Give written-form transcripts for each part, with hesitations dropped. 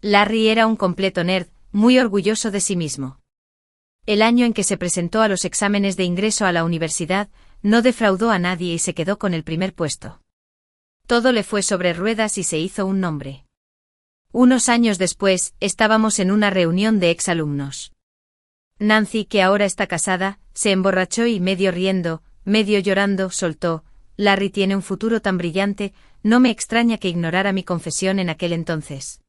Larry era un completo nerd, muy orgulloso de sí mismo. El año en que se presentó a los exámenes de ingreso a la universidad, no defraudó a nadie y se quedó con el primer puesto. Todo le fue sobre ruedas y se hizo un nombre. Unos años después, estábamos en una reunión de exalumnos. Nancy, que ahora está casada, se emborrachó y medio riendo, medio llorando, soltó: Larry tiene un futuro tan brillante, no me extraña que ignorara mi confesión en aquel entonces.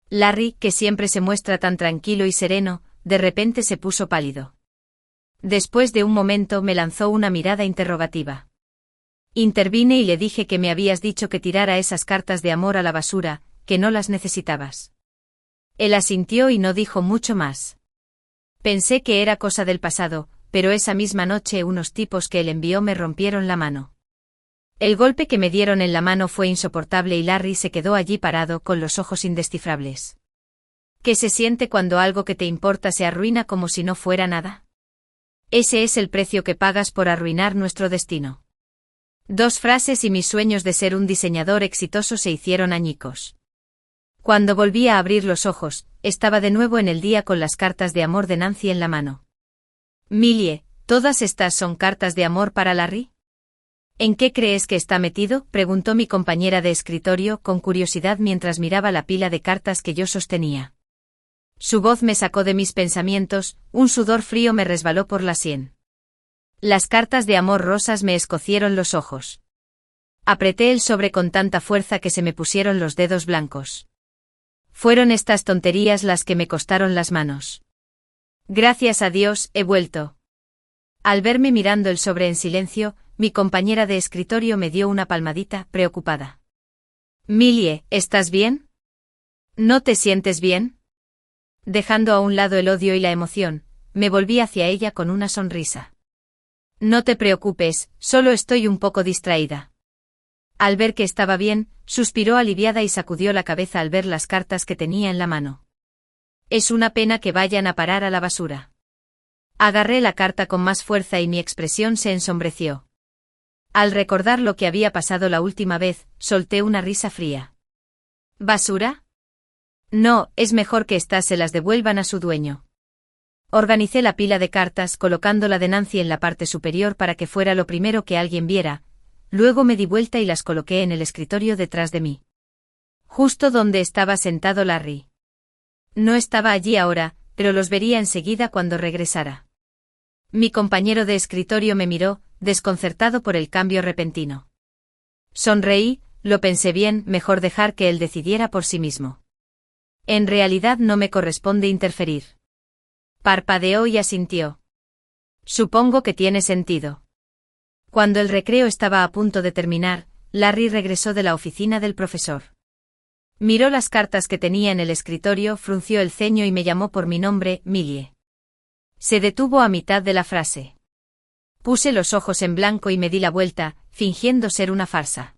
Larry, que siempre se muestra tan tranquilo y sereno, de repente se puso pálido. Después de un momento me lanzó una mirada interrogativa. Intervine y le dije que me habías dicho que tirara esas cartas de amor a la basura, que no las necesitabas. Él asintió y no dijo mucho más. Pensé que era cosa del pasado, pero esa misma noche unos tipos que él envió me rompieron la mano. El golpe que me dieron en la mano fue insoportable y Larry se quedó allí parado con los ojos indescifrables. ¿Qué se siente cuando algo que te importa se arruina como si no fuera nada? Ese es el precio que pagas por arruinar nuestro destino. 2 frases y mis sueños de ser un diseñador exitoso se hicieron añicos. Cuando volví a abrir los ojos, estaba de nuevo en el día con las cartas de amor de Nancy en la mano. Millie, ¿todas estas son cartas de amor para Larry? ¿En qué crees que está metido?, preguntó mi compañera de escritorio con curiosidad mientras miraba la pila de cartas que yo sostenía. Su voz me sacó de mis pensamientos, un sudor frío me resbaló por la sien. Las cartas de amor rosas me escocieron los ojos. Apreté el sobre con tanta fuerza que se me pusieron los dedos blancos. Fueron estas tonterías las que me costaron las manos. Gracias a Dios, he vuelto. Al verme mirando el sobre en silencio, mi compañera de escritorio me dio una palmadita, preocupada. Millie, ¿estás bien? ¿No te sientes bien? Dejando a un lado el odio y la emoción, me volví hacia ella con una sonrisa. No te preocupes, solo estoy un poco distraída. Al ver que estaba bien, suspiró aliviada y sacudió la cabeza al ver las cartas que tenía en la mano. Es una pena que vayan a parar a la basura. Agarré la carta con más fuerza y mi expresión se ensombreció. Al recordar lo que había pasado la última vez, solté una risa fría. ¿Basura? No, es mejor que éstas se las devuelvan a su dueño. Organicé la pila de cartas colocando la de Nancy en la parte superior para que fuera lo primero que alguien viera, luego me di vuelta y las coloqué en el escritorio detrás de mí. Justo donde estaba sentado Larry. No estaba allí ahora, pero los vería enseguida cuando regresara. Mi compañero de escritorio me miró, desconcertado por el cambio repentino. Sonreí, lo pensé bien, mejor dejar que él decidiera por sí mismo. En realidad no me corresponde interferir. Parpadeó y asintió. Supongo que tiene sentido. Cuando el recreo estaba a punto de terminar, Larry regresó de la oficina del profesor. Miró las cartas que tenía en el escritorio, frunció el ceño y me llamó por mi nombre, Millie. Se detuvo a mitad de la frase. Puse los ojos en blanco y me di la vuelta, fingiendo ser una farsa.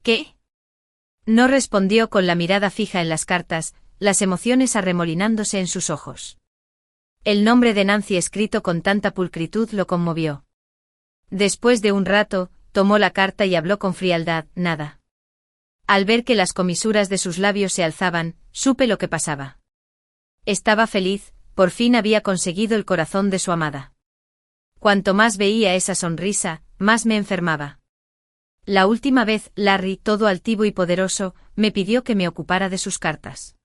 ¿Qué? No respondió con la mirada fija en las cartas, las emociones arremolinándose en sus ojos. El nombre de Nancy escrito con tanta pulcritud lo conmovió. Después de un rato, tomó la carta y habló con frialdad, nada. Al ver que las comisuras de sus labios se alzaban, supe lo que pasaba. Estaba feliz, por fin había conseguido el corazón de su amada. Cuanto más veía esa sonrisa, más me enfermaba. La última vez, Larry, todo altivo y poderoso, me pidió que me ocupara de sus cartas.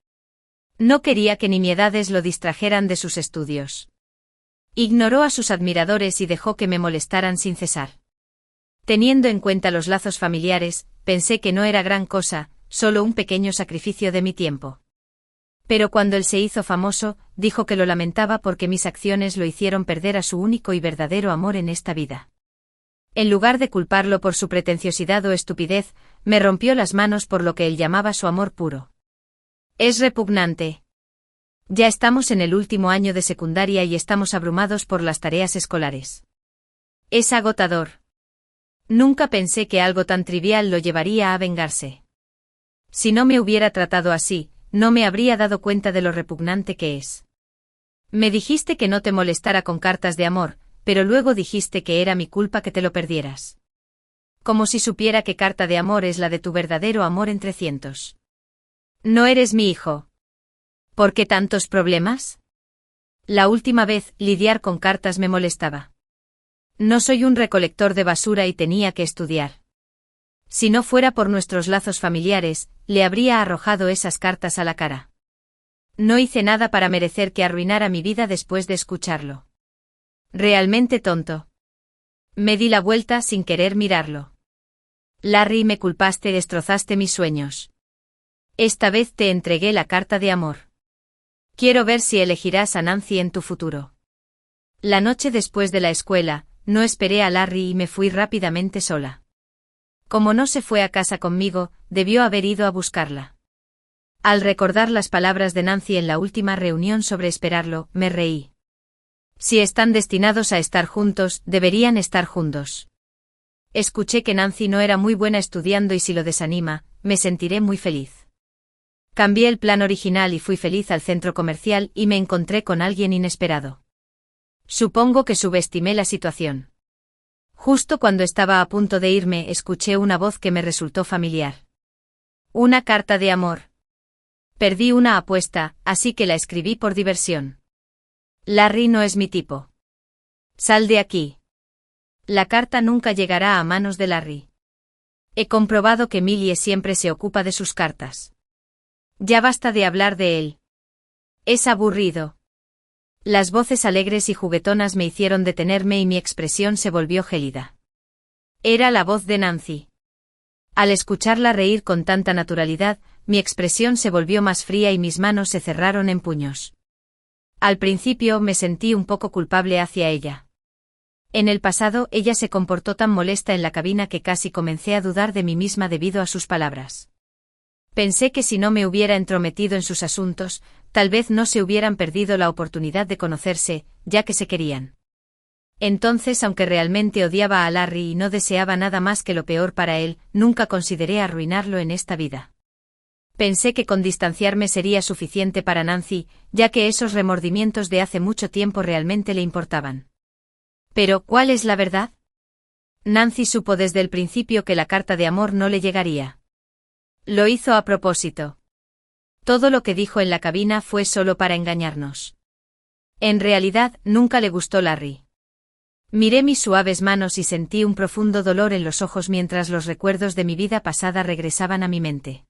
No quería que nimiedades lo distrajeran de sus estudios. Ignoró a sus admiradores y dejó que me molestaran sin cesar. Teniendo en cuenta los lazos familiares, pensé que no era gran cosa, solo un pequeño sacrificio de mi tiempo. Pero cuando él se hizo famoso, dijo que lo lamentaba porque mis acciones lo hicieron perder a su único y verdadero amor en esta vida. En lugar de culparlo por su pretenciosidad o estupidez, me rompió las manos por lo que él llamaba su amor puro. Es repugnante. Ya estamos en el último año de secundaria y estamos abrumados por las tareas escolares. Es agotador. Nunca pensé que algo tan trivial lo llevaría a vengarse. Si no me hubiera tratado así, no me habría dado cuenta de lo repugnante que es. Me dijiste que no te molestara con cartas de amor, pero luego dijiste que era mi culpa que te lo perdieras. Como si supiera qué carta de amor es la de tu verdadero amor entre cientos. No eres mi hijo. ¿Por qué tantos problemas? La última vez, lidiar con cartas me molestaba. No soy un recolector de basura y tenía que estudiar. Si no fuera por nuestros lazos familiares, le habría arrojado esas cartas a la cara. No hice nada para merecer que arruinara mi vida después de escucharlo. Realmente tonto. Me di la vuelta sin querer mirarlo. Larry, me culpaste y destrozaste mis sueños. Esta vez te entregué la carta de amor. Quiero ver si elegirás a Nancy en tu futuro. La noche después de la escuela, no esperé a Larry y me fui rápidamente sola. Como no se fue a casa conmigo, debió haber ido a buscarla. Al recordar las palabras de Nancy en la última reunión sobre esperarlo, me reí. Si están destinados a estar juntos, deberían estar juntos. Escuché que Nancy no era muy buena estudiando y si lo desanima, me sentiré muy feliz. Cambié el plan original y fui feliz al centro comercial y me encontré con alguien inesperado. Supongo que subestimé la situación. Justo cuando estaba a punto de irme, escuché una voz que me resultó familiar. Una carta de amor. Perdí una apuesta, así que la escribí por diversión. Larry no es mi tipo. Sal de aquí. La carta nunca llegará a manos de Larry. He comprobado que Millie siempre se ocupa de sus cartas. Ya basta de hablar de él. Es aburrido. Las voces alegres y juguetonas me hicieron detenerme y mi expresión se volvió gélida. Era la voz de Nancy. Al escucharla reír con tanta naturalidad, mi expresión se volvió más fría y mis manos se cerraron en puños. Al principio me sentí un poco culpable hacia ella. En el pasado ella se comportó tan molesta en la cabina que casi comencé a dudar de mí misma debido a sus palabras. Pensé que si no me hubiera entrometido en sus asuntos, tal vez no se hubieran perdido la oportunidad de conocerse, ya que se querían. Entonces, aunque realmente odiaba a Larry y no deseaba nada más que lo peor para él, nunca consideré arruinarlo en esta vida. Pensé que con distanciarme sería suficiente para Nancy, ya que esos remordimientos de hace mucho tiempo realmente le importaban. Pero, ¿cuál es la verdad? Nancy supo desde el principio que la carta de amor no le llegaría. Lo hizo a propósito. Todo lo que dijo en la cabina fue solo para engañarnos. En realidad, nunca le gustó Larry. Miré mis suaves manos y sentí un profundo dolor en los ojos mientras los recuerdos de mi vida pasada regresaban a mi mente.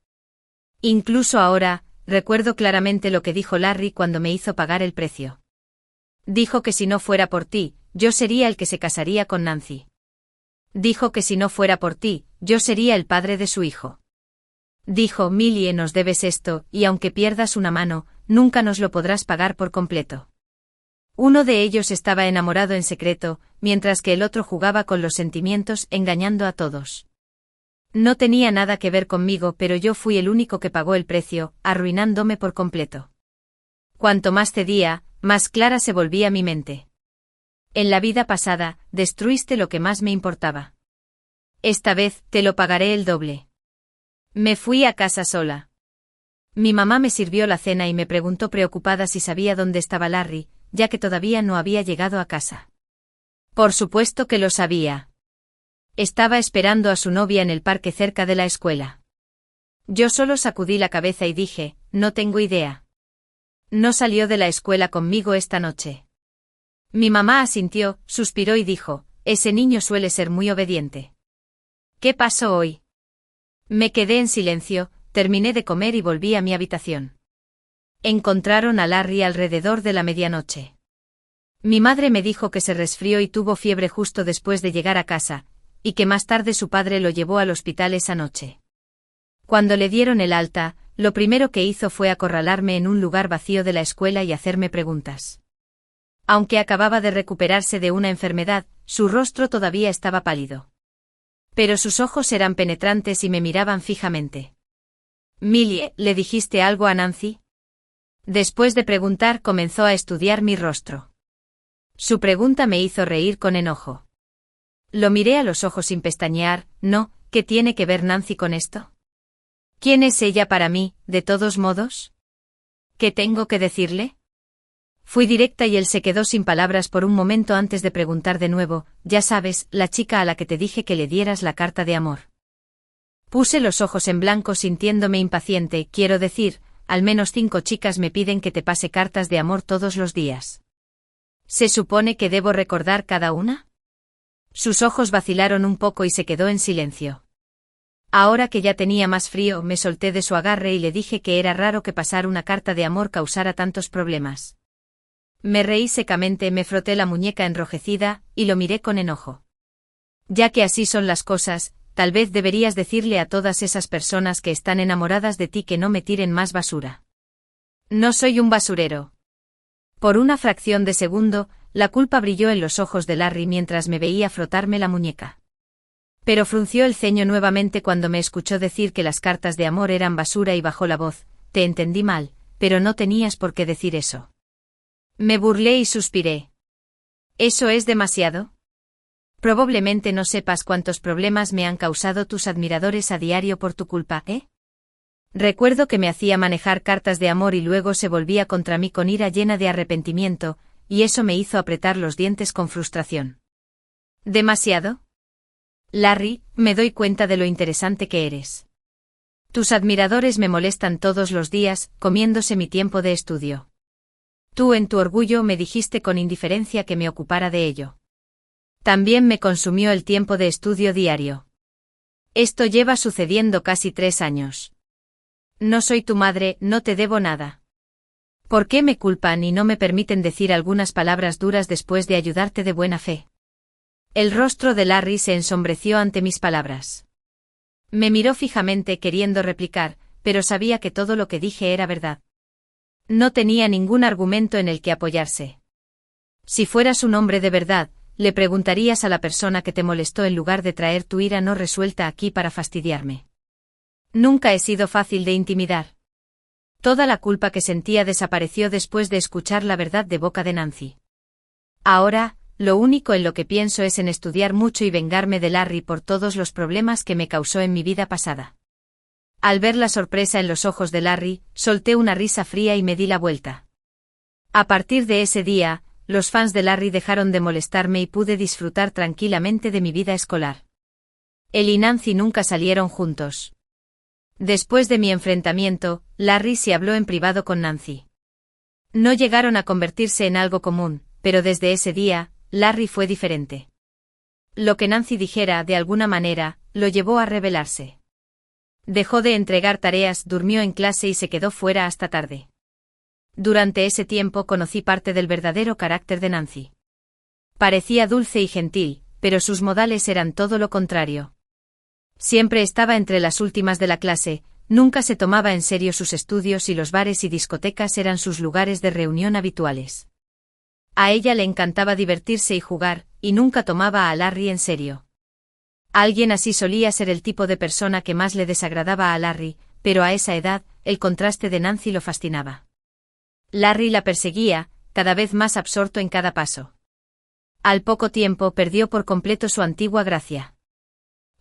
Incluso ahora, recuerdo claramente lo que dijo Larry cuando me hizo pagar el precio. Dijo que si no fuera por ti, yo sería el que se casaría con Nancy. Dijo que si no fuera por ti, yo sería el padre de su hijo. Dijo, Millie, nos debes esto, y aunque pierdas una mano, nunca nos lo podrás pagar por completo. Uno de ellos estaba enamorado en secreto, mientras que el otro jugaba con los sentimientos, engañando a todos. No tenía nada que ver conmigo, pero yo fui el único que pagó el precio, arruinándome por completo. Cuanto más cedía, más clara se volvía mi mente. En la vida pasada, destruiste lo que más me importaba. Esta vez, te lo pagaré el doble. Me fui a casa sola. Mi mamá me sirvió la cena y me preguntó preocupada si sabía dónde estaba Larry, ya que todavía no había llegado a casa. Por supuesto que lo sabía. Estaba esperando a su novia en el parque cerca de la escuela. Yo solo sacudí la cabeza y dije, no tengo idea. No salió de la escuela conmigo esta noche. Mi mamá asintió, suspiró y dijo, ese niño suele ser muy obediente. ¿Qué pasó hoy? Me quedé en silencio, terminé de comer y volví a mi habitación. Encontraron a Larry alrededor de la medianoche. Mi madre me dijo que se resfrió y tuvo fiebre justo después de llegar a casa, y que más tarde su padre lo llevó al hospital esa noche. Cuando le dieron el alta, lo primero que hizo fue acorralarme en un lugar vacío de la escuela y hacerme preguntas. Aunque acababa de recuperarse de una enfermedad, su rostro todavía estaba pálido. Pero sus ojos eran penetrantes y me miraban fijamente. Millie, ¿le dijiste algo a Nancy? Después de preguntar, comenzó a estudiar mi rostro. Su pregunta me hizo reír con enojo. Lo miré a los ojos sin pestañear. No, ¿qué tiene que ver Nancy con esto? ¿Quién es ella para mí, de todos modos? ¿Qué tengo que decirle? Fui directa y él se quedó sin palabras por un momento antes de preguntar de nuevo, ya sabes, la chica a la que te dije que le dieras la carta de amor. Puse los ojos en blanco sintiéndome impaciente, quiero decir, al menos 5 chicas me piden que te pase cartas de amor todos los días. ¿Se supone que debo recordar cada una? Sus ojos vacilaron un poco y se quedó en silencio. Ahora que ya tenía más frío, me solté de su agarre y le dije que era raro que pasar una carta de amor causara tantos problemas. Me reí secamente, me froté la muñeca enrojecida, y lo miré con enojo. Ya que así son las cosas, tal vez deberías decirle a todas esas personas que están enamoradas de ti que no me tiren más basura. No soy un basurero. Por una fracción de segundo, la culpa brilló en los ojos de Larry mientras me veía frotarme la muñeca. Pero frunció el ceño nuevamente cuando me escuchó decir que las cartas de amor eran basura y bajó la voz. Te entendí mal, pero no tenías por qué decir eso. Me burlé y suspiré. ¿Eso es demasiado? Probablemente no sepas cuántos problemas me han causado tus admiradores a diario por tu culpa, ¿eh? Recuerdo que me hacía manejar cartas de amor y luego se volvía contra mí con ira llena de arrepentimiento, y eso me hizo apretar los dientes con frustración. ¿Demasiado? Larry, me doy cuenta de lo interesante que eres. Tus admiradores me molestan todos los días, comiéndose mi tiempo de estudio. Tú en tu orgullo me dijiste con indiferencia que me ocupara de ello. También me consumió el tiempo de estudio diario. Esto lleva sucediendo casi 3 años. No soy tu madre, no te debo nada. ¿Por qué me culpan y no me permiten decir algunas palabras duras después de ayudarte de buena fe? El rostro de Larry se ensombreció ante mis palabras. Me miró fijamente queriendo replicar, pero sabía que todo lo que dije era verdad. No tenía ningún argumento en el que apoyarse. Si fueras un hombre de verdad, le preguntarías a la persona que te molestó en lugar de traer tu ira no resuelta aquí para fastidiarme. Nunca he sido fácil de intimidar. Toda la culpa que sentía desapareció después de escuchar la verdad de boca de Nancy. Ahora, lo único en lo que pienso es en estudiar mucho y vengarme de Larry por todos los problemas que me causó en mi vida pasada. Al ver la sorpresa en los ojos de Larry, solté una risa fría y me di la vuelta. A partir de ese día, los fans de Larry dejaron de molestarme y pude disfrutar tranquilamente de mi vida escolar. Él y Nancy nunca salieron juntos. Después de mi enfrentamiento, Larry se habló en privado con Nancy. No llegaron a convertirse en algo común, pero desde ese día, Larry fue diferente. Lo que Nancy dijera, de alguna manera, lo llevó a rebelarse. Dejó de entregar tareas, durmió en clase y se quedó fuera hasta tarde. Durante ese tiempo conocí parte del verdadero carácter de Nancy. Parecía dulce y gentil, pero sus modales eran todo lo contrario. Siempre estaba entre las últimas de la clase, nunca se tomaba en serio sus estudios y los bares y discotecas eran sus lugares de reunión habituales. A ella le encantaba divertirse y jugar, y nunca tomaba a Larry en serio. Alguien así solía ser el tipo de persona que más le desagradaba a Larry, pero a esa edad, el contraste de Nancy lo fascinaba. Larry la perseguía, cada vez más absorto en cada paso. Al poco tiempo perdió por completo su antigua gracia.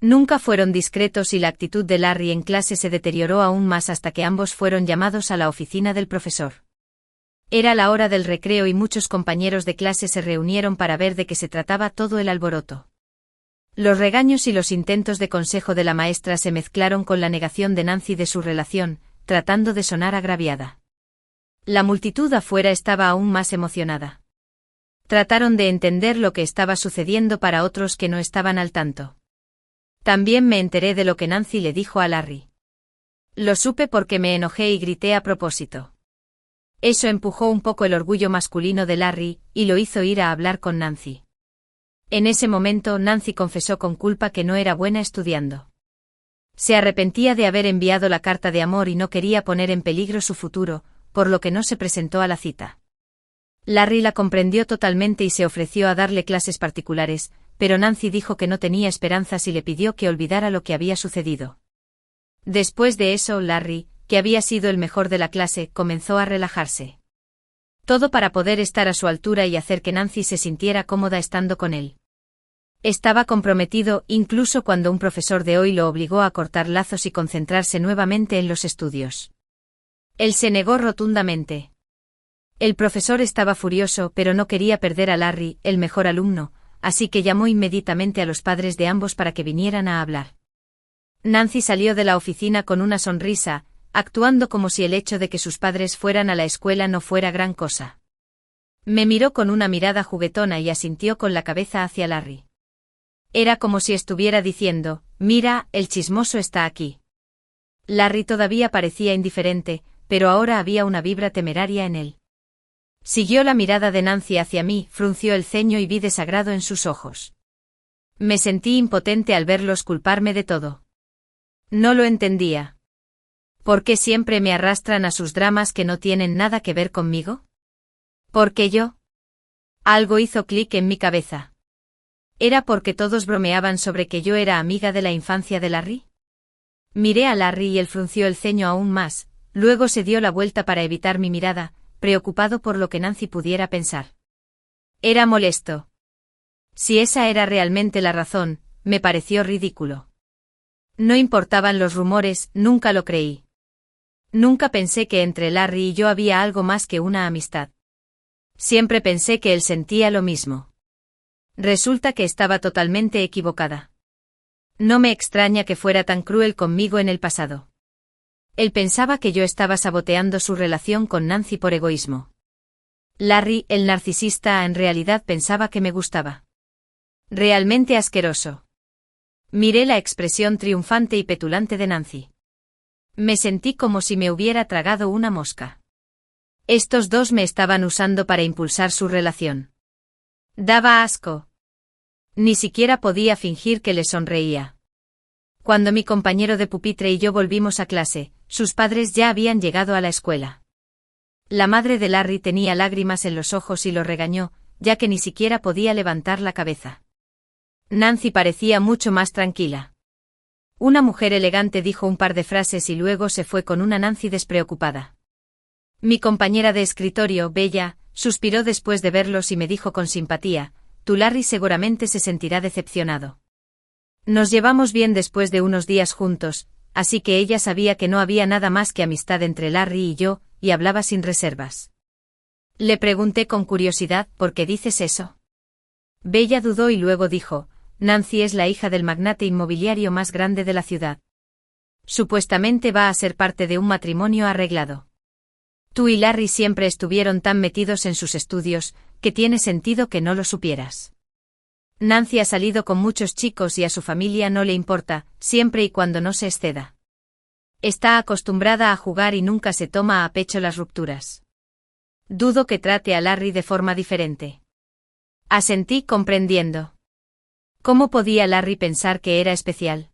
Nunca fueron discretos y la actitud de Larry en clase se deterioró aún más hasta que ambos fueron llamados a la oficina del profesor. Era la hora del recreo y muchos compañeros de clase se reunieron para ver de qué se trataba todo el alboroto. Los regaños y los intentos de consejo de la maestra se mezclaron con la negación de Nancy de su relación, tratando de sonar agraviada. La multitud afuera estaba aún más emocionada. Trataron de entender lo que estaba sucediendo para otros que no estaban al tanto. También me enteré de lo que Nancy le dijo a Larry. Lo supe porque me enojé y grité a propósito. Eso empujó un poco el orgullo masculino de Larry, y lo hizo ir a hablar con Nancy. En ese momento Nancy confesó con culpa que no era buena estudiando. Se arrepentía de haber enviado la carta de amor y no quería poner en peligro su futuro, por lo que no se presentó a la cita. Larry la comprendió totalmente y se ofreció a darle clases particulares, pero Nancy dijo que no tenía esperanzas y le pidió que olvidara lo que había sucedido. Después de eso, Larry, que había sido el mejor de la clase, comenzó a relajarse. Todo para poder estar a su altura y hacer que Nancy se sintiera cómoda estando con él. Estaba comprometido, incluso cuando un profesor de hoy lo obligó a cortar lazos y concentrarse nuevamente en los estudios. Él se negó rotundamente. El profesor estaba furioso, pero no quería perder a Larry, el mejor alumno, así que llamó inmediatamente a los padres de ambos para que vinieran a hablar. Nancy salió de la oficina con una sonrisa, actuando como si el hecho de que sus padres fueran a la escuela no fuera gran cosa. Me miró con una mirada juguetona y asintió con la cabeza hacia Larry. Era como si estuviera diciendo, mira, el chismoso está aquí. Larry todavía parecía indiferente, pero ahora había una vibra temeraria en él. Siguió la mirada de Nancy hacia mí, frunció el ceño y vi desagrado en sus ojos. Me sentí impotente al verlos culparme de todo. No lo entendía. ¿Por qué siempre me arrastran a sus dramas que no tienen nada que ver conmigo? ¿Por qué yo? Algo hizo clic en mi cabeza. ¿Era porque todos bromeaban sobre que yo era amiga de la infancia de Larry? Miré a Larry y él frunció el ceño aún más, luego se dio la vuelta para evitar mi mirada, preocupado por lo que Nancy pudiera pensar. Era molesto. Si esa era realmente la razón, me pareció ridículo. No importaban los rumores, nunca lo creí. Nunca pensé que entre Larry y yo había algo más que una amistad. Siempre pensé que él sentía lo mismo. Resulta que estaba totalmente equivocada. No me extraña que fuera tan cruel conmigo en el pasado. Él pensaba que yo estaba saboteando su relación con Nancy por egoísmo. Larry, el narcisista, en realidad pensaba que me gustaba. Realmente asqueroso. Miré la expresión triunfante y petulante de Nancy. Me sentí como si me hubiera tragado una mosca. Estos dos me estaban usando para impulsar su relación. Daba asco. Ni siquiera podía fingir que le sonreía. Cuando mi compañero de pupitre y yo volvimos a clase, sus padres ya habían llegado a la escuela. La madre de Larry tenía lágrimas en los ojos y lo regañó, ya que ni siquiera podía levantar la cabeza. Nancy parecía mucho más tranquila. Una mujer elegante dijo un par de frases y luego se fue con una Nancy despreocupada. Mi compañera de escritorio, Bella, suspiró después de verlos y me dijo con simpatía, tu Larry seguramente se sentirá decepcionado. Nos llevamos bien después de unos días juntos, así que ella sabía que no había nada más que amistad entre Larry y yo, y hablaba sin reservas. Le pregunté con curiosidad, ¿por qué dices eso? Bella dudó y luego dijo, Nancy es la hija del magnate inmobiliario más grande de la ciudad. Supuestamente va a ser parte de un matrimonio arreglado. Tú y Larry siempre estuvieron tan metidos en sus estudios, que tiene sentido que no lo supieras. Nancy ha salido con muchos chicos y a su familia no le importa, siempre y cuando no se exceda. Está acostumbrada a jugar y nunca se toma a pecho las rupturas. Dudo que trate a Larry de forma diferente. Asentí comprendiendo. ¿Cómo podía Larry pensar que era especial?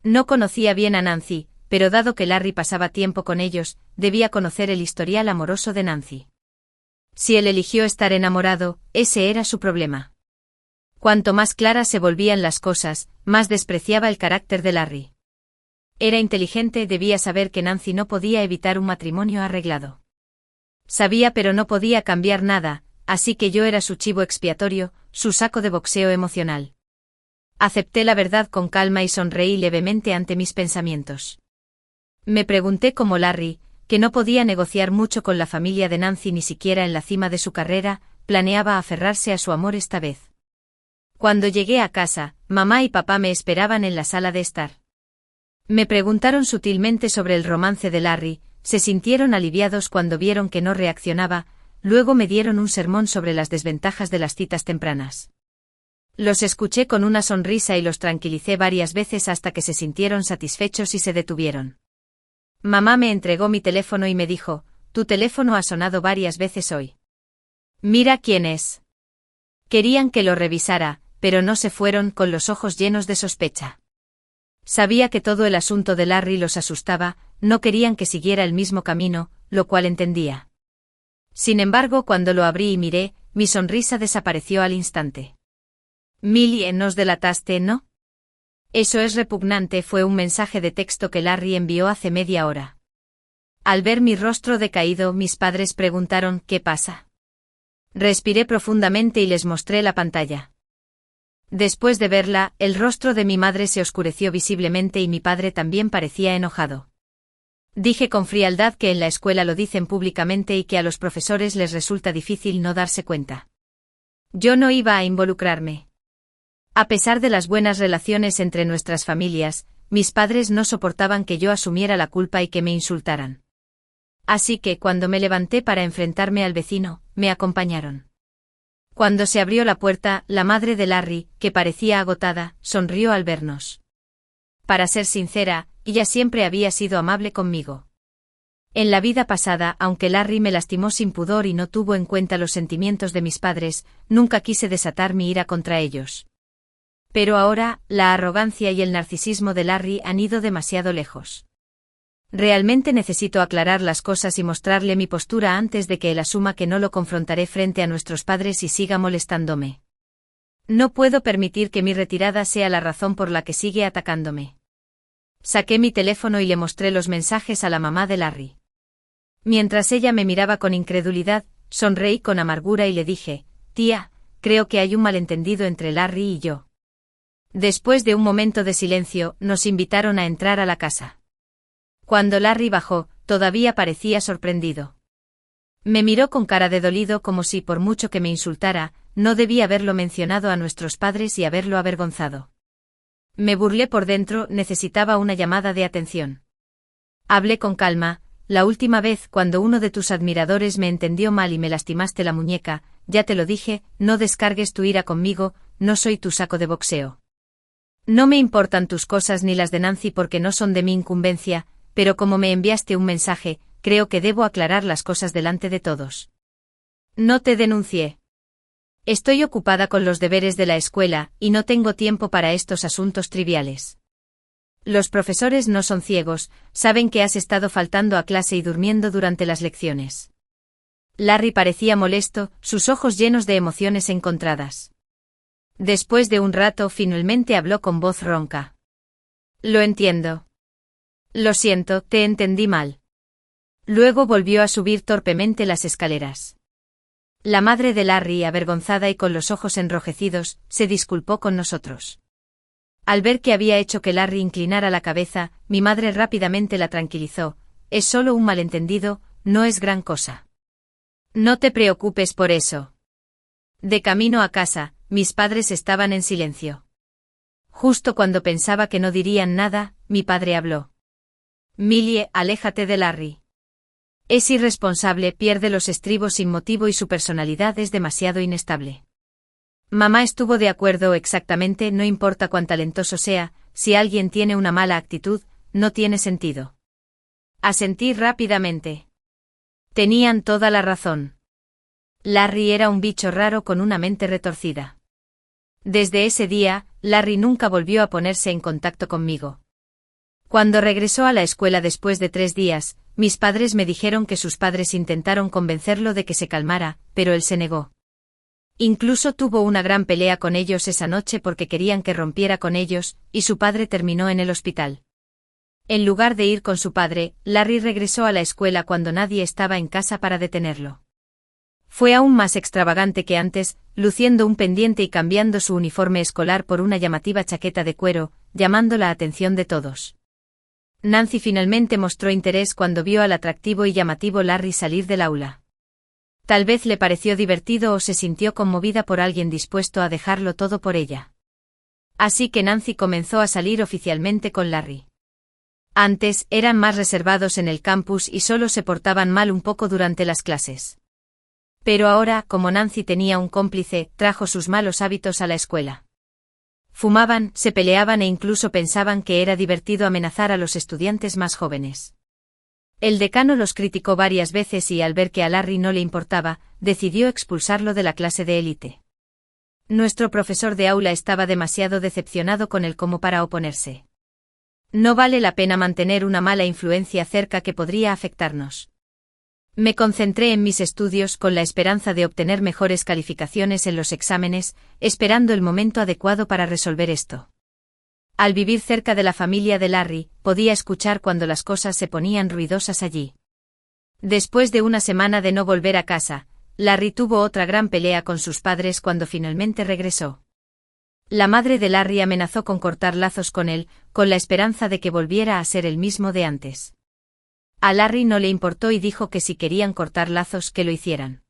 No conocía bien a Nancy, pero dado que Larry pasaba tiempo con ellos, debía conocer el historial amoroso de Nancy. Si él eligió estar enamorado, ese era su problema. Cuanto más claras se volvían las cosas, más despreciaba el carácter de Larry. Era inteligente, debía saber que Nancy no podía evitar un matrimonio arreglado. Sabía pero no podía cambiar nada, así que yo era su chivo expiatorio, su saco de boxeo emocional. Acepté la verdad con calma y sonreí levemente ante mis pensamientos. Me pregunté cómo Larry, que no podía negociar mucho con la familia de Nancy ni siquiera en la cima de su carrera, planeaba aferrarse a su amor esta vez. Cuando llegué a casa, mamá y papá me esperaban en la sala de estar. Me preguntaron sutilmente sobre el romance de Larry, se sintieron aliviados cuando vieron que no reaccionaba, luego me dieron un sermón sobre las desventajas de las citas tempranas. Los escuché con una sonrisa y los tranquilicé varias veces hasta que se sintieron satisfechos y se detuvieron. Mamá me entregó mi teléfono y me dijo, tu teléfono ha sonado varias veces hoy. Mira quién es. Querían que lo revisara, pero no se fueron con los ojos llenos de sospecha. Sabía que todo el asunto de Larry los asustaba, no querían que siguiera el mismo camino, lo cual entendía. Sin embargo, cuando lo abrí y miré, mi sonrisa desapareció al instante. Millie, nos delataste, ¿no? Eso es repugnante, fue un mensaje de texto que Larry envió hace media hora. Al ver mi rostro decaído, mis padres preguntaron, ¿qué pasa? Respiré profundamente y les mostré la pantalla. Después de verla, el rostro de mi madre se oscureció visiblemente y mi padre también parecía enojado. Dije con frialdad que en la escuela lo dicen públicamente y que a los profesores les resulta difícil no darse cuenta. Yo no iba a involucrarme. A pesar de las buenas relaciones entre nuestras familias, mis padres no soportaban que yo asumiera la culpa y que me insultaran. Así que cuando me levanté para enfrentarme al vecino, me acompañaron. Cuando se abrió la puerta, la madre de Larry, que parecía agotada, sonrió al vernos. Para ser sincera, ella siempre había sido amable conmigo. En la vida pasada, aunque Larry me lastimó sin pudor y no tuvo en cuenta los sentimientos de mis padres, nunca quise desatar mi ira contra ellos. Pero ahora, la arrogancia y el narcisismo de Larry han ido demasiado lejos. Realmente necesito aclarar las cosas y mostrarle mi postura antes de que él asuma que no lo confrontaré frente a nuestros padres y siga molestándome. No puedo permitir que mi retirada sea la razón por la que sigue atacándome. Saqué mi teléfono y le mostré los mensajes a la mamá de Larry. Mientras ella me miraba con incredulidad, sonreí con amargura y le dije: «Tía, creo que hay un malentendido entre Larry y yo». Después de un momento de silencio, nos invitaron a entrar a la casa. Cuando Larry bajó, todavía parecía sorprendido. Me miró con cara de dolido como si, por mucho que me insultara, no debía haberlo mencionado a nuestros padres y haberlo avergonzado. Me burlé por dentro, necesitaba una llamada de atención. Hablé con calma: «La última vez, cuando uno de tus admiradores me entendió mal y me lastimaste la muñeca, ya te lo dije, no descargues tu ira conmigo, no soy tu saco de boxeo. No me importan tus cosas ni las de Nancy porque no son de mi incumbencia, pero como me enviaste un mensaje, creo que debo aclarar las cosas delante de todos. No te denuncié. Estoy ocupada con los deberes de la escuela, y no tengo tiempo para estos asuntos triviales. Los profesores no son ciegos, saben que has estado faltando a clase y durmiendo durante las lecciones». Larry parecía molesto, sus ojos llenos de emociones encontradas. Después de un rato, finalmente habló con voz ronca. «Lo entiendo. Lo siento, te entendí mal». Luego volvió a subir torpemente las escaleras. La madre de Larry, avergonzada y con los ojos enrojecidos, se disculpó con nosotros. Al ver que había hecho que Larry inclinara la cabeza, mi madre rápidamente la tranquilizó: «Es solo un malentendido, no es gran cosa. No te preocupes por eso». De camino a casa, mis padres estaban en silencio. Justo cuando pensaba que no dirían nada, mi padre habló. «Millie, aléjate de Larry. Es irresponsable, pierde los estribos sin motivo y su personalidad es demasiado inestable». Mamá estuvo de acuerdo exactamente, no importa cuán talentoso sea, si alguien tiene una mala actitud, no tiene sentido. Asentí rápidamente. Tenían toda la razón. Larry era un bicho raro con una mente retorcida. Desde ese día, Larry nunca volvió a ponerse en contacto conmigo. Cuando regresó a la escuela después de 3 días, mis padres me dijeron que sus padres intentaron convencerlo de que se calmara, pero él se negó. Incluso tuvo una gran pelea con ellos esa noche porque querían que rompiera con ellos, y su padre terminó en el hospital. En lugar de ir con su padre, Larry regresó a la escuela cuando nadie estaba en casa para detenerlo. Fue aún más extravagante que antes, luciendo un pendiente y cambiando su uniforme escolar por una llamativa chaqueta de cuero, llamando la atención de todos. Nancy finalmente mostró interés cuando vio al atractivo y llamativo Larry salir del aula. Tal vez le pareció divertido o se sintió conmovida por alguien dispuesto a dejarlo todo por ella. Así que Nancy comenzó a salir oficialmente con Larry. Antes, eran más reservados en el campus y solo se portaban mal un poco durante las clases. Pero ahora, como Nancy tenía un cómplice, trajo sus malos hábitos a la escuela. Fumaban, se peleaban e incluso pensaban que era divertido amenazar a los estudiantes más jóvenes. El decano los criticó varias veces y al ver que a Larry no le importaba, decidió expulsarlo de la clase de élite. Nuestro profesor de aula estaba demasiado decepcionado con él como para oponerse. No vale la pena mantener una mala influencia cerca que podría afectarnos. Me concentré en mis estudios con la esperanza de obtener mejores calificaciones en los exámenes, esperando el momento adecuado para resolver esto. Al vivir cerca de la familia de Larry, podía escuchar cuando las cosas se ponían ruidosas allí. Después de una semana de no volver a casa, Larry tuvo otra gran pelea con sus padres cuando finalmente regresó. La madre de Larry amenazó con cortar lazos con él, con la esperanza de que volviera a ser el mismo de antes. A Larry no le importó y dijo que si querían cortar lazos que lo hicieran.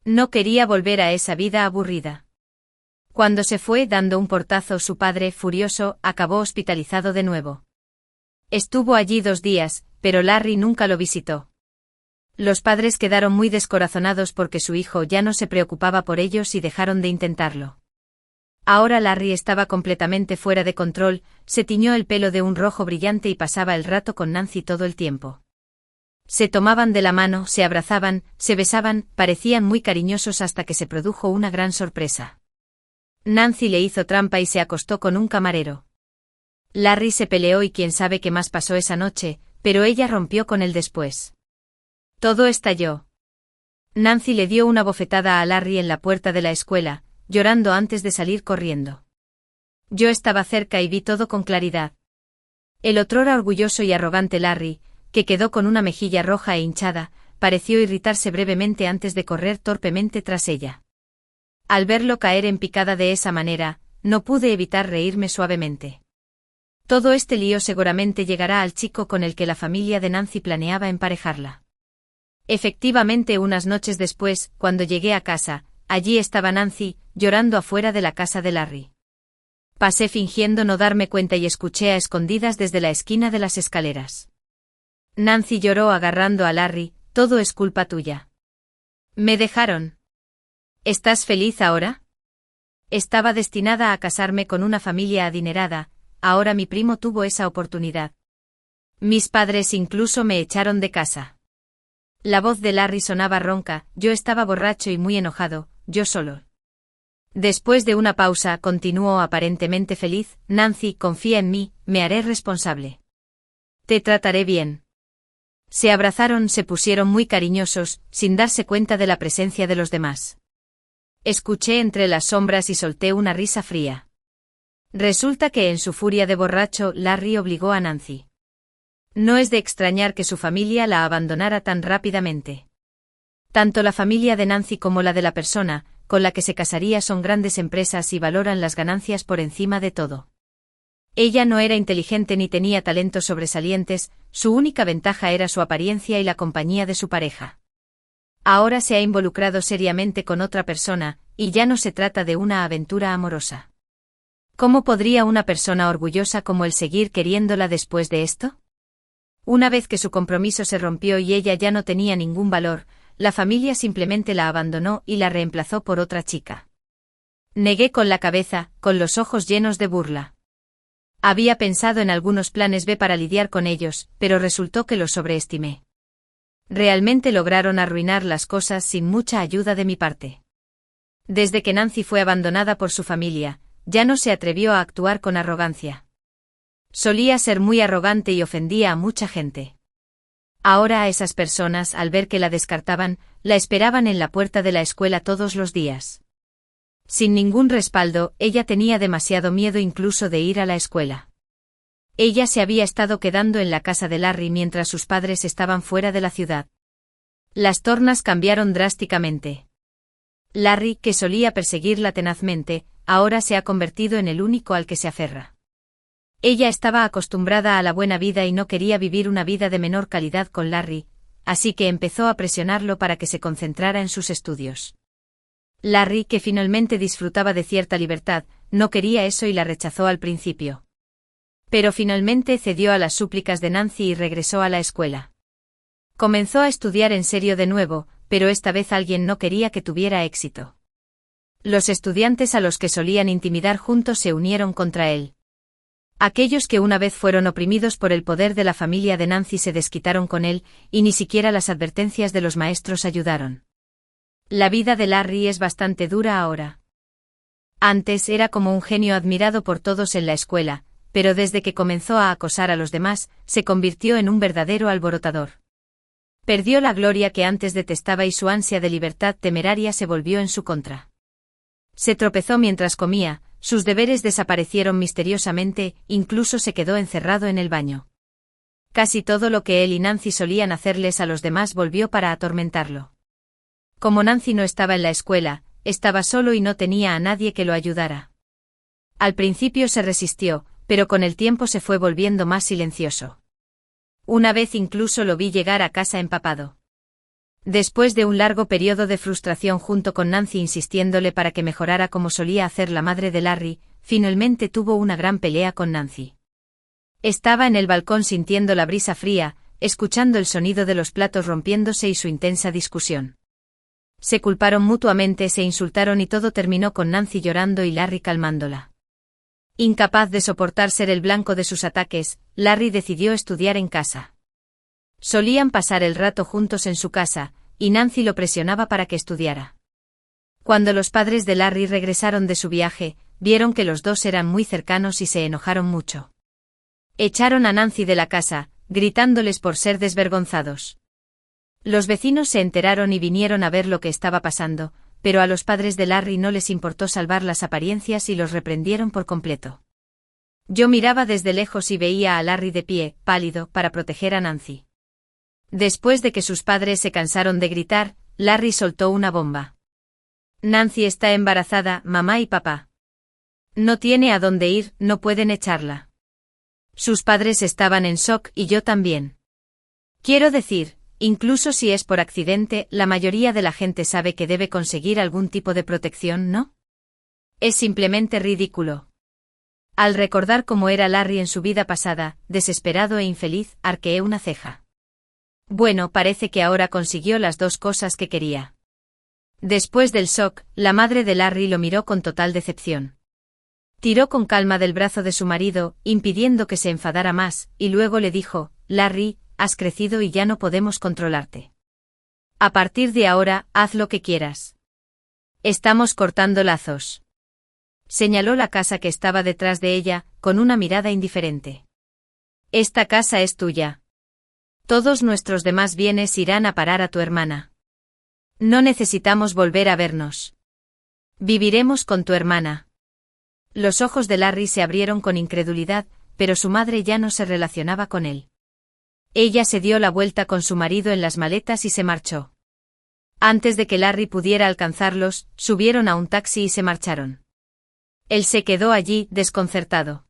No quería volver a esa vida aburrida. Cuando se fue dando un portazo, su padre, furioso, acabó hospitalizado de nuevo. Estuvo allí 2 días, pero Larry nunca lo visitó. Los padres quedaron muy descorazonados porque su hijo ya no se preocupaba por ellos y dejaron de intentarlo. Ahora Larry estaba completamente fuera de control, se tiñó el pelo de un rojo brillante y pasaba el rato con Nancy todo el tiempo. Se tomaban de la mano, se abrazaban, se besaban, parecían muy cariñosos hasta que se produjo una gran sorpresa. Nancy le hizo trampa y se acostó con un camarero. Larry se peleó y quién sabe qué más pasó esa noche, pero ella rompió con él después. Todo estalló. Nancy le dio una bofetada a Larry en la puerta de la escuela, llorando antes de salir corriendo. Yo estaba cerca y vi todo con claridad. El otrora orgulloso y arrogante Larry, que quedó con una mejilla roja e hinchada, pareció irritarse brevemente antes de correr torpemente tras ella. Al verlo caer en picada de esa manera, no pude evitar reírme suavemente. Todo este lío seguramente llegará al chico con el que la familia de Nancy planeaba emparejarla. Efectivamente, unas noches después, cuando llegué a casa, allí estaba Nancy, llorando afuera de la casa de Larry. Pasé fingiendo no darme cuenta y escuché a escondidas desde la esquina de las escaleras. Nancy lloró agarrando a Larry, todo es culpa tuya. Me dejaron. ¿Estás feliz ahora? Estaba destinada a casarme con una familia adinerada, ahora mi primo tuvo esa oportunidad. Mis padres incluso me echaron de casa. La voz de Larry sonaba ronca, yo estaba borracho y muy enojado, yo solo. Después de una pausa, continuó aparentemente feliz, Nancy, confía en mí, me haré responsable. Te trataré bien. Se abrazaron, se pusieron muy cariñosos, sin darse cuenta de la presencia de los demás. Escuché entre las sombras y solté una risa fría. Resulta que en su furia de borracho, Larry obligó a Nancy. No es de extrañar que su familia la abandonara tan rápidamente. Tanto la familia de Nancy como la de la persona con la que se casaría son grandes empresas y valoran las ganancias por encima de todo. Ella no era inteligente ni tenía talentos sobresalientes, su única ventaja era su apariencia y la compañía de su pareja. Ahora se ha involucrado seriamente con otra persona, y ya no se trata de una aventura amorosa. ¿Cómo podría una persona orgullosa como él seguir queriéndola después de esto? Una vez que su compromiso se rompió y ella ya no tenía ningún valor, la familia simplemente la abandonó y la reemplazó por otra chica. Negué con la cabeza, con los ojos llenos de burla. Había pensado en algunos planes B para lidiar con ellos, pero resultó que los sobreestimé. Realmente lograron arruinar las cosas sin mucha ayuda de mi parte. Desde que Nancy fue abandonada por su familia, ya no se atrevió a actuar con arrogancia. Solía ser muy arrogante y ofendía a mucha gente. Ahora a esas personas, al ver que la descartaban, la esperaban en la puerta de la escuela todos los días. Sin ningún respaldo, ella tenía demasiado miedo incluso de ir a la escuela. Ella se había estado quedando en la casa de Larry mientras sus padres estaban fuera de la ciudad. Las tornas cambiaron drásticamente. Larry, que solía perseguirla tenazmente, ahora se ha convertido en el único al que se aferra. Ella estaba acostumbrada a la buena vida y no quería vivir una vida de menor calidad con Larry, así que empezó a presionarlo para que se concentrara en sus estudios. Larry, que finalmente disfrutaba de cierta libertad, no quería eso y la rechazó al principio. Pero finalmente cedió a las súplicas de Nancy y regresó a la escuela. Comenzó a estudiar en serio de nuevo, pero esta vez alguien no quería que tuviera éxito. Los estudiantes a los que solían intimidar juntos se unieron contra él. Aquellos que una vez fueron oprimidos por el poder de la familia de Nancy se desquitaron con él, y ni siquiera las advertencias de los maestros ayudaron. La vida de Larry es bastante dura ahora. Antes era como un genio admirado por todos en la escuela, pero desde que comenzó a acosar a los demás, se convirtió en un verdadero alborotador. Perdió la gloria que antes detestaba y su ansia de libertad temeraria se volvió en su contra. Se tropezó mientras comía, sus deberes desaparecieron misteriosamente, incluso se quedó encerrado en el baño. Casi todo lo que él y Nancy solían hacerles a los demás volvió para atormentarlo. Como Nancy no estaba en la escuela, estaba solo y no tenía a nadie que lo ayudara. Al principio se resistió, pero con el tiempo se fue volviendo más silencioso. Una vez incluso lo vi llegar a casa empapado. Después de un largo periodo de frustración junto con Nancy insistiéndole para que mejorara como solía hacer la madre de Larry, finalmente tuvo una gran pelea con Nancy. Estaba en el balcón sintiendo la brisa fría, escuchando el sonido de los platos rompiéndose y su intensa discusión. Se culparon mutuamente, se insultaron y todo terminó con Nancy llorando y Larry calmándola. Incapaz de soportar ser el blanco de sus ataques, Larry decidió estudiar en casa. Solían pasar el rato juntos en su casa, y Nancy lo presionaba para que estudiara. Cuando los padres de Larry regresaron de su viaje, vieron que los dos eran muy cercanos y se enojaron mucho. Echaron a Nancy de la casa, gritándoles por ser desvergonzados. Los vecinos se enteraron y vinieron a ver lo que estaba pasando, pero a los padres de Larry no les importó salvar las apariencias y los reprendieron por completo. Yo miraba desde lejos y veía a Larry de pie, pálido, para proteger a Nancy. Después de que sus padres se cansaron de gritar, Larry soltó una bomba. Nancy está embarazada, mamá y papá. No tiene a dónde ir, no pueden echarla. Sus padres estaban en shock y yo también. Quiero decir, incluso si es por accidente, la mayoría de la gente sabe que debe conseguir algún tipo de protección, ¿no? Es simplemente ridículo. Al recordar cómo era Larry en su vida pasada, desesperado e infeliz, arqueé una ceja. Bueno, parece que ahora consiguió las dos cosas que quería. Después del shock, la madre de Larry lo miró con total decepción. Tiró con calma del brazo de su marido, impidiendo que se enfadara más, y luego le dijo: Larry, has crecido y ya no podemos controlarte. A partir de ahora, haz lo que quieras. Estamos cortando lazos. Señaló la casa que estaba detrás de ella, con una mirada indiferente. Esta casa es tuya. Todos nuestros demás bienes irán a parar a tu hermana. No necesitamos volver a vernos. Viviremos con tu hermana. Los ojos de Larry se abrieron con incredulidad, pero su madre ya no se relacionaba con él. Ella se dio la vuelta con su marido en las maletas y se marchó. Antes de que Larry pudiera alcanzarlos, subieron a un taxi y se marcharon. Él se quedó allí, desconcertado.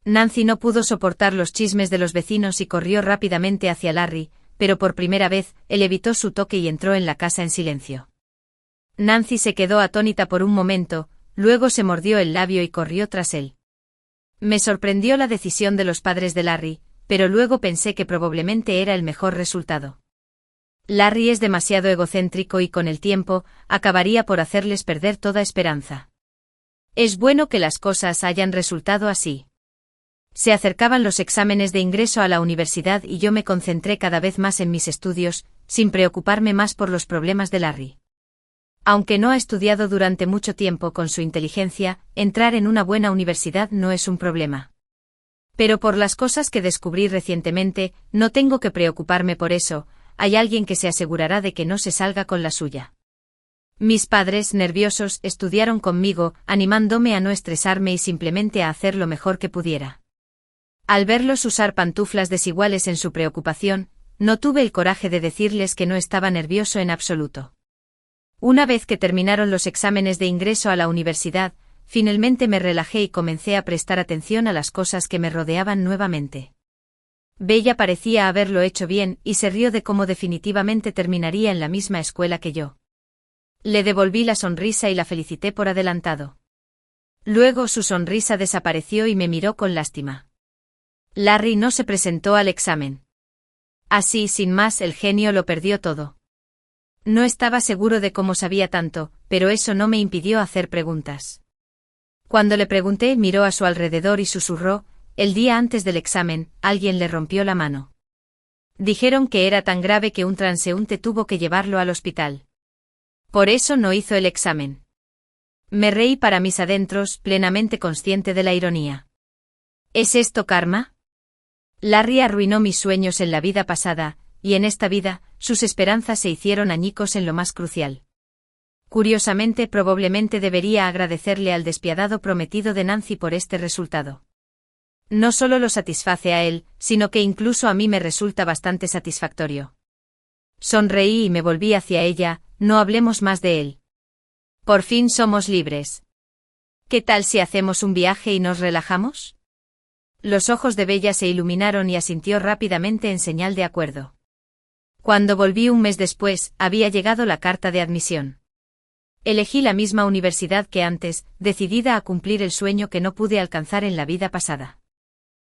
Nancy no pudo soportar los chismes de los vecinos y corrió rápidamente hacia Larry, pero por primera vez, él evitó su toque y entró en la casa en silencio. Nancy se quedó atónita por un momento, luego se mordió el labio y corrió tras él. Me sorprendió la decisión de los padres de Larry, pero luego pensé que probablemente era el mejor resultado. Larry es demasiado egocéntrico y con el tiempo, acabaría por hacerles perder toda esperanza. Es bueno que las cosas hayan resultado así. Se acercaban los exámenes de ingreso a la universidad y yo me concentré cada vez más en mis estudios, sin preocuparme más por los problemas de Larry. Aunque no ha estudiado durante mucho tiempo con su inteligencia, entrar en una buena universidad no es un problema. Pero por las cosas que descubrí recientemente, no tengo que preocuparme por eso, hay alguien que se asegurará de que no se salga con la suya. Mis padres, nerviosos, estudiaron conmigo, animándome a no estresarme y simplemente a hacer lo mejor que pudiera. Al verlos usar pantuflas desiguales en su preocupación, no tuve el coraje de decirles que no estaba nervioso en absoluto. Una vez que terminaron los exámenes de ingreso a la universidad, finalmente me relajé y comencé a prestar atención a las cosas que me rodeaban nuevamente. Bella parecía haberlo hecho bien y se rió de cómo definitivamente terminaría en la misma escuela que yo. Le devolví la sonrisa y la felicité por adelantado. Luego su sonrisa desapareció y me miró con lástima. Larry no se presentó al examen. Así, sin más, el genio lo perdió todo. No estaba seguro de cómo sabía tanto, pero eso no me impidió hacer preguntas. Cuando le pregunté, miró a su alrededor y susurró: el día antes del examen, alguien le rompió la mano. Dijeron que era tan grave que un transeúnte tuvo que llevarlo al hospital. Por eso no hizo el examen. Me reí para mis adentros, plenamente consciente de la ironía. ¿Es esto karma? Larry arruinó mis sueños en la vida pasada, y en esta vida, sus esperanzas se hicieron añicos en lo más crucial. Curiosamente, probablemente debería agradecerle al despiadado prometido de Nancy por este resultado. No solo lo satisface a él, sino que incluso a mí me resulta bastante satisfactorio. Sonreí y me volví hacia ella: no hablemos más de él. Por fin somos libres. ¿Qué tal si hacemos un viaje y nos relajamos? Los ojos de Bella se iluminaron y asintió rápidamente en señal de acuerdo. Cuando volví un mes después, había llegado la carta de admisión. Elegí la misma universidad que antes, decidida a cumplir el sueño que no pude alcanzar en la vida pasada.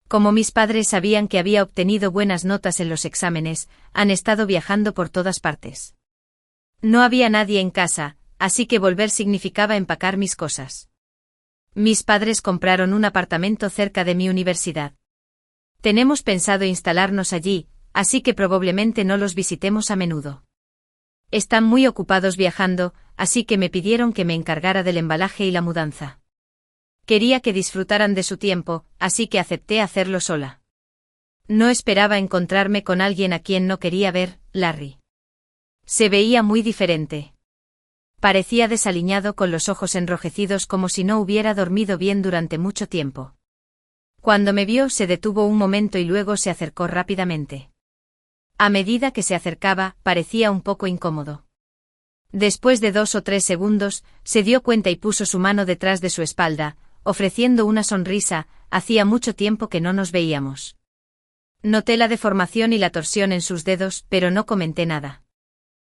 Como mis padres sabían que había obtenido buenas notas en los exámenes, han estado viajando por todas partes. No había nadie en casa, así que volver significaba empacar mis cosas. Mis padres compraron un apartamento cerca de mi universidad. Tenemos pensado instalarnos allí, así que probablemente no los visitemos a menudo. Están muy ocupados viajando, así que me pidieron que me encargara del embalaje y la mudanza. Quería que disfrutaran de su tiempo, así que acepté hacerlo sola. No esperaba encontrarme con alguien a quien no quería ver, Larry. Se veía muy diferente. Parecía desaliñado con los ojos enrojecidos como si no hubiera dormido bien durante mucho tiempo. Cuando me vio se detuvo un momento y luego se acercó rápidamente. A medida que se acercaba, parecía un poco incómodo. Después de 2 o 3 segundos, se dio cuenta y puso su mano detrás de su espalda, ofreciendo una sonrisa. Hacía mucho tiempo que no nos veíamos. Noté la deformación y la torsión en sus dedos, pero no comenté nada.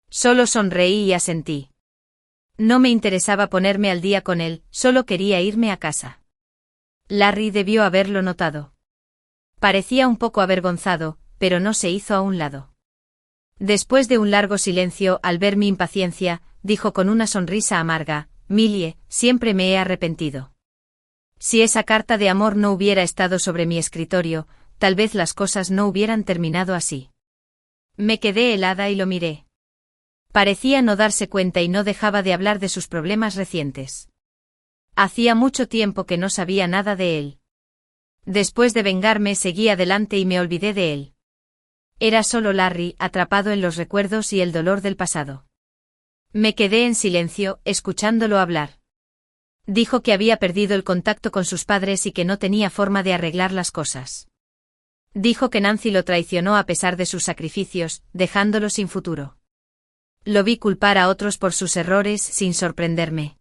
Solo sonreí y asentí. No me interesaba ponerme al día con él, solo quería irme a casa. Larry debió haberlo notado. Parecía un poco avergonzado, pero no se hizo a un lado. Después de un largo silencio, al ver mi impaciencia, dijo con una sonrisa amarga: Millie, siempre me he arrepentido. Si esa carta de amor no hubiera estado sobre mi escritorio, tal vez las cosas no hubieran terminado así. Me quedé helada y lo miré. Parecía no darse cuenta y no dejaba de hablar de sus problemas recientes. Hacía mucho tiempo que no sabía nada de él. Después de vengarme seguí adelante y me olvidé de él. Era solo Larry, atrapado en los recuerdos y el dolor del pasado. Me quedé en silencio, escuchándolo hablar. Dijo que había perdido el contacto con sus padres y que no tenía forma de arreglar las cosas. Dijo que Nancy lo traicionó a pesar de sus sacrificios, dejándolo sin futuro. Lo vi culpar a otros por sus errores sin sorprenderme.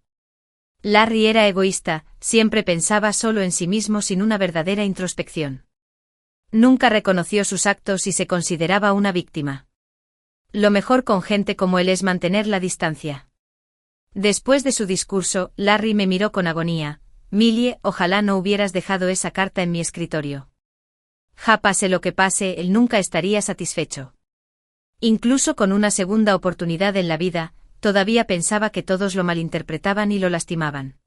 Larry era egoísta, siempre pensaba solo en sí mismo sin una verdadera introspección. Nunca reconoció sus actos y se consideraba una víctima. Lo mejor con gente como él es mantener la distancia. Después de su discurso, Larry me miró con agonía. Millie, ojalá no hubieras dejado esa carta en mi escritorio. Pase lo que pase, él nunca estaría satisfecho. Incluso con una segunda oportunidad en la vida, todavía pensaba que todos lo malinterpretaban y lo lastimaban.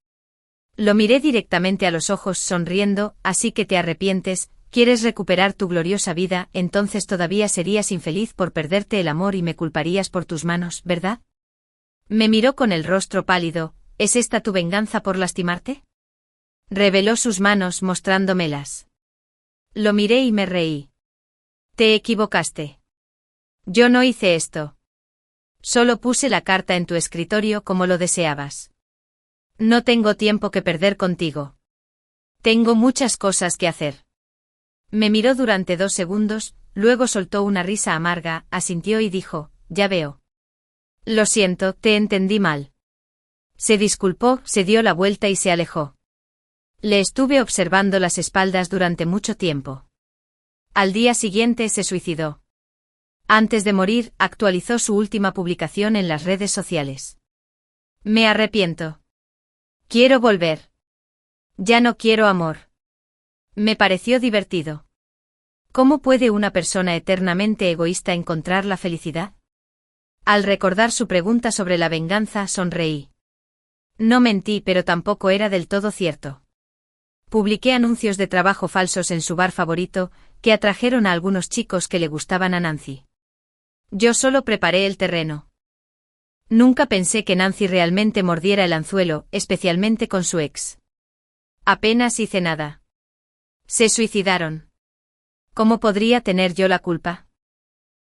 Lo miré directamente a los ojos sonriendo: así que te arrepientes, quieres recuperar tu gloriosa vida, entonces todavía serías infeliz por perderte el amor y me culparías por tus manos, ¿verdad? Me miró con el rostro pálido: ¿es esta tu venganza por lastimarte? Reveló sus manos mostrándomelas. Lo miré y me reí. Te equivocaste. Yo no hice esto. Solo puse la carta en tu escritorio como lo deseabas. No tengo tiempo que perder contigo. Tengo muchas cosas que hacer. Me miró durante 2 segundos, luego soltó una risa amarga, asintió y dijo: ya veo. Lo siento, te entendí mal. Se disculpó, se dio la vuelta y se alejó. Le estuve observando las espaldas durante mucho tiempo. Al día siguiente se suicidó. Antes de morir, actualizó su última publicación en las redes sociales. Me arrepiento. Quiero volver. Ya no quiero amor. Me pareció divertido. ¿Cómo puede una persona eternamente egoísta encontrar la felicidad? Al recordar su pregunta sobre la venganza, sonreí. No mentí, pero tampoco era del todo cierto. Publiqué anuncios de trabajo falsos en su bar favorito, que atrajeron a algunos chicos que le gustaban a Nancy. Yo solo preparé el terreno. Nunca pensé que Nancy realmente mordiera el anzuelo, especialmente con su ex. Apenas hice nada. Se suicidaron. ¿Cómo podría tener yo la culpa?